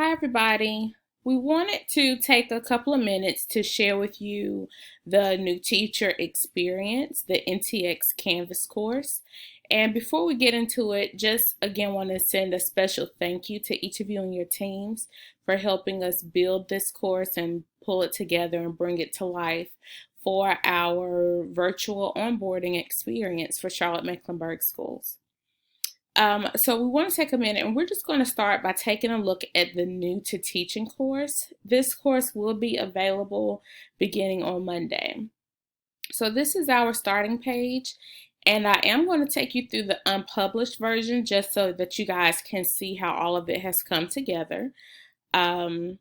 Hi, everybody. We wanted to take a couple of minutes to share with you the new teacher experience, the NTX Canvas course. And before we get into it, just again want to send a special thank you to each of you and your teams for helping us build this course and pull it together and bring it to life for our virtual onboarding experience for Charlotte-Mecklenburg schools. So we want to take a minute and we're just going to start by taking a look at the new to teaching course. This course will be available beginning on Monday. So this is our starting page, and I am going to take you through the unpublished version just so that you guys can see how all of it has come together. And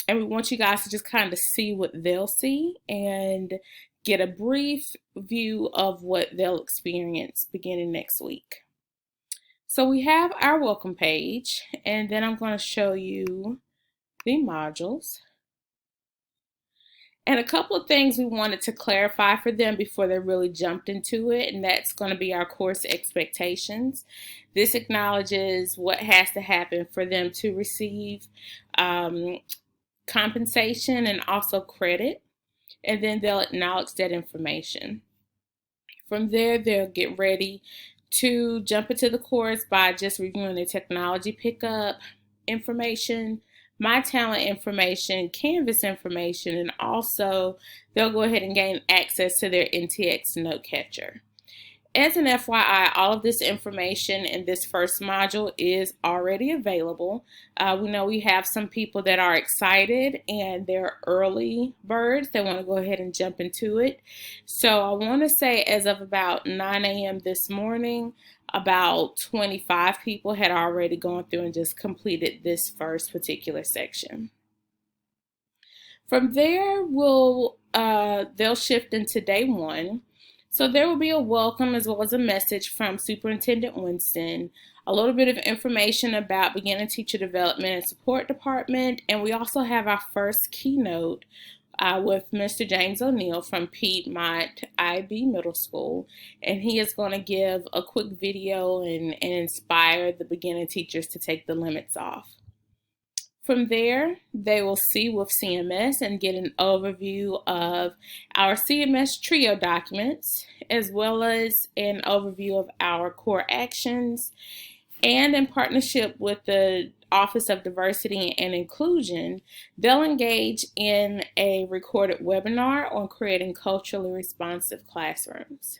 we want you guys to just kind of see what they'll see and get a brief view of what they'll experience beginning next week. So we have our welcome page, and then I'm going to show you the modules. And a couple of things we wanted to clarify for them before they really jumped into it, and that's going to be our course expectations. This acknowledges what has to happen for them to receive compensation and also credit, and then they'll acknowledge that information. From there, they'll get ready to jump into the course by just reviewing the technology pickup information, My Talent information, Canvas information, and also they'll go ahead and gain access to their NTX note catcher. As an FYI, all of this information in this first module is already available. We know we have some people that are excited and they're early birds. They want to go ahead and jump into it. So I want to say as of about 9 a.m. this morning, about 25 people had already gone through and just completed this first particular section. From there, they'll shift into day one. So there will be a welcome as well as a message from Superintendent Winston, a little bit of information about beginning teacher development and support department, and we also have our first keynote with Mr. James O'Neill from Piedmont IB Middle School, and he is going to give a quick video and inspire the beginning teachers to take the limits off. From there, they will see with CMS and get an overview of our CMS TRIO documents, as well as an overview of our core actions. And in partnership with the Office of Diversity and Inclusion, they'll engage in a recorded webinar on creating culturally responsive classrooms.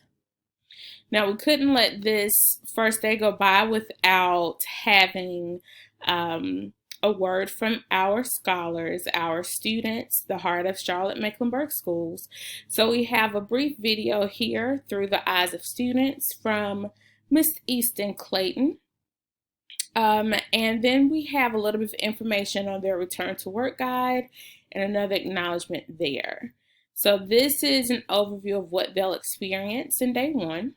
Now, we couldn't let this first day go by without having a word from our scholars, our students, the heart of Charlotte-Mecklenburg schools. So we have a brief video here through the eyes of students from Miss Easton Clayton. And then we have a little bit of information on their return to work guide and another acknowledgement there. So this is an overview of what they'll experience in day one.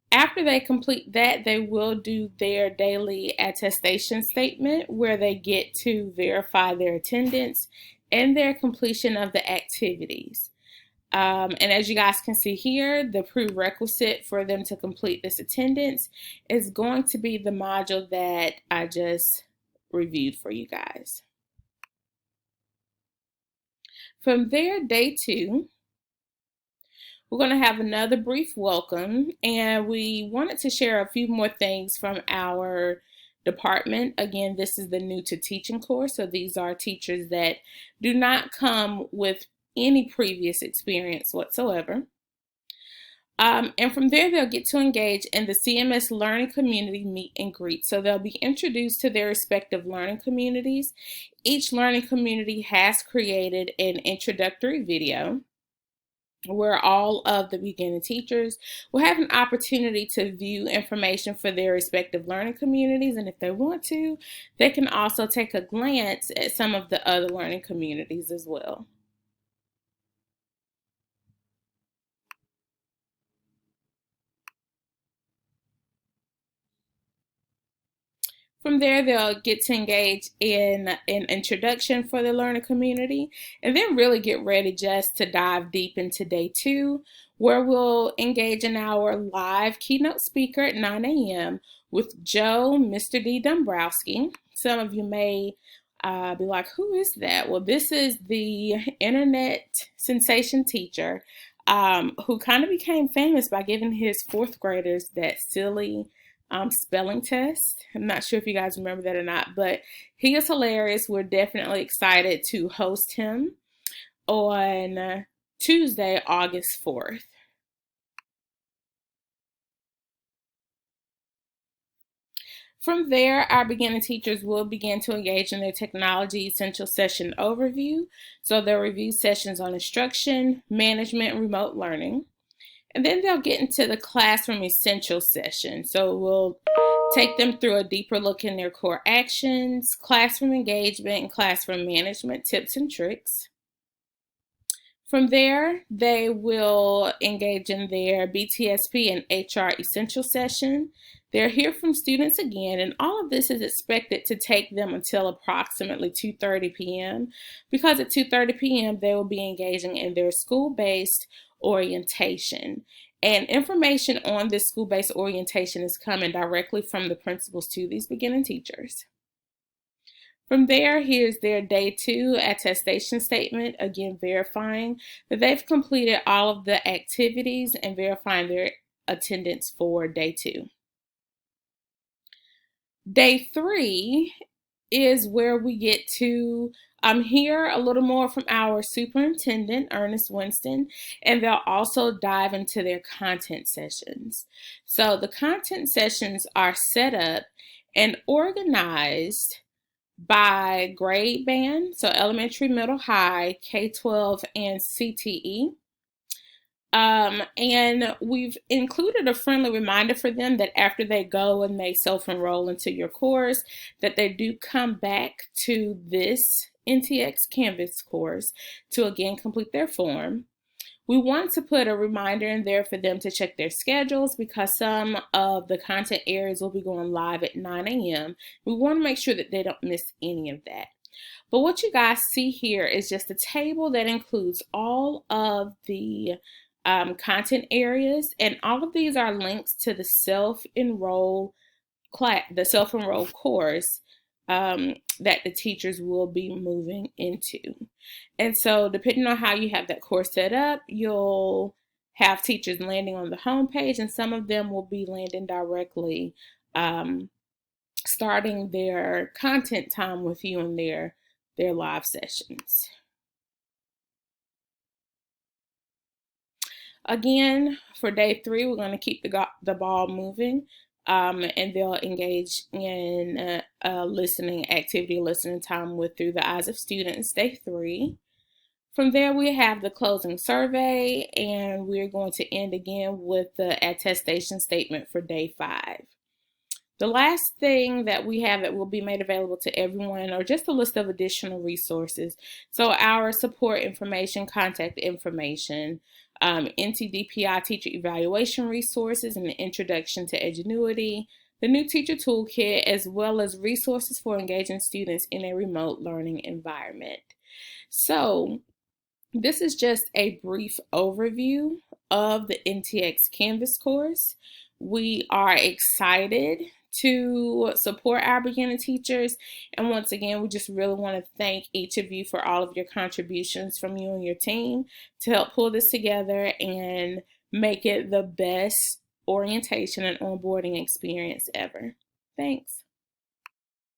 After they complete that, they will do their daily attestation statement where they get to verify their attendance and their completion of the activities. And as you guys can see here, the prerequisite for them to complete this attendance is going to be the module that I just reviewed for you guys. From there, day two, we're going to have another brief welcome, and we wanted to share a few more things from our department. Again, this is the new to teaching course, so these are teachers that do not come with any previous experience whatsoever. And from there, they'll get to engage in the CMS learning community meet and greet. So they'll be introduced to their respective learning communities. Each learning community has created an introductory video where all of the beginning teachers will have an opportunity to view information for their respective learning communities. And if they want to, they can also take a glance at some of the other learning communities as well. From there, they'll get to engage in an introduction for the learner community and then really get ready just to dive deep into day two, where we'll engage in our live keynote speaker at 9 a.m. with Joe, Mr. D. Dombrowski. Some of you may be like, who is that? Well, this is the internet sensation teacher who kind of became famous by giving his fourth graders that silly spelling test. I'm not sure if you guys remember that or not, but he is hilarious. We're definitely excited to host him on Tuesday, August 4th. From there, our beginning teachers will begin to engage in their technology essential session overview. So they'll review sessions on instruction, management, and remote learning. And then they'll get into the classroom essential session. So we'll take them through a deeper look in their core actions, classroom engagement, and classroom management tips and tricks. From there, they will engage in their BTSP and HR essential session. They'll hear from students again, and all of this is expected to take them until approximately 2:30 p.m. because at 2:30 p.m. they will be engaging in their school-based orientation. And information on this school-based orientation is coming directly from the principals to these beginning teachers. From there, here's their day 2 attestation statement, again verifying that they've completed all of the activities and verifying their attendance for day 2. Day 3 is where we get to hear a little more from our superintendent, Ernest Winston, and they'll also dive into their content sessions. So the content sessions are set up and organized by grade band, so elementary, middle, high, K-12, and CTE. And we've included a friendly reminder for them that after they go and they self-enroll into your course, that they do come back to this NTX Canvas course to again complete their form. We want to put a reminder in there for them to check their schedules because some of the content areas will be going live at 9 a.m. We want to make sure that they don't miss any of that. But what you guys see here is just a table that includes all of the content areas, and all of these are links to the self-enroll course that the teachers will be moving into. And so depending on how you have that course set up, you'll have teachers landing on the home page, and some of them will be landing directly starting their content time with you in their live sessions. Again, for day 3, we're going to keep the ball moving, and they'll engage in listening activity, listening time with Through the Eyes of Students, day 3. From there, we have the closing survey, and we're going to end again with the attestation statement for day 5. The last thing that we have that will be made available to everyone are just a list of additional resources. So our support information, contact information, NTDPI teacher evaluation resources, and the introduction to Edgenuity, the new teacher toolkit, as well as resources for engaging students in a remote learning environment. So this is just a brief overview of the NTX Canvas course. We are excited to support our beginning teachers, and once again, we just really want to thank each of you for all of your contributions from you and your team to help pull this together and make it the best orientation and onboarding experience ever. Thanks.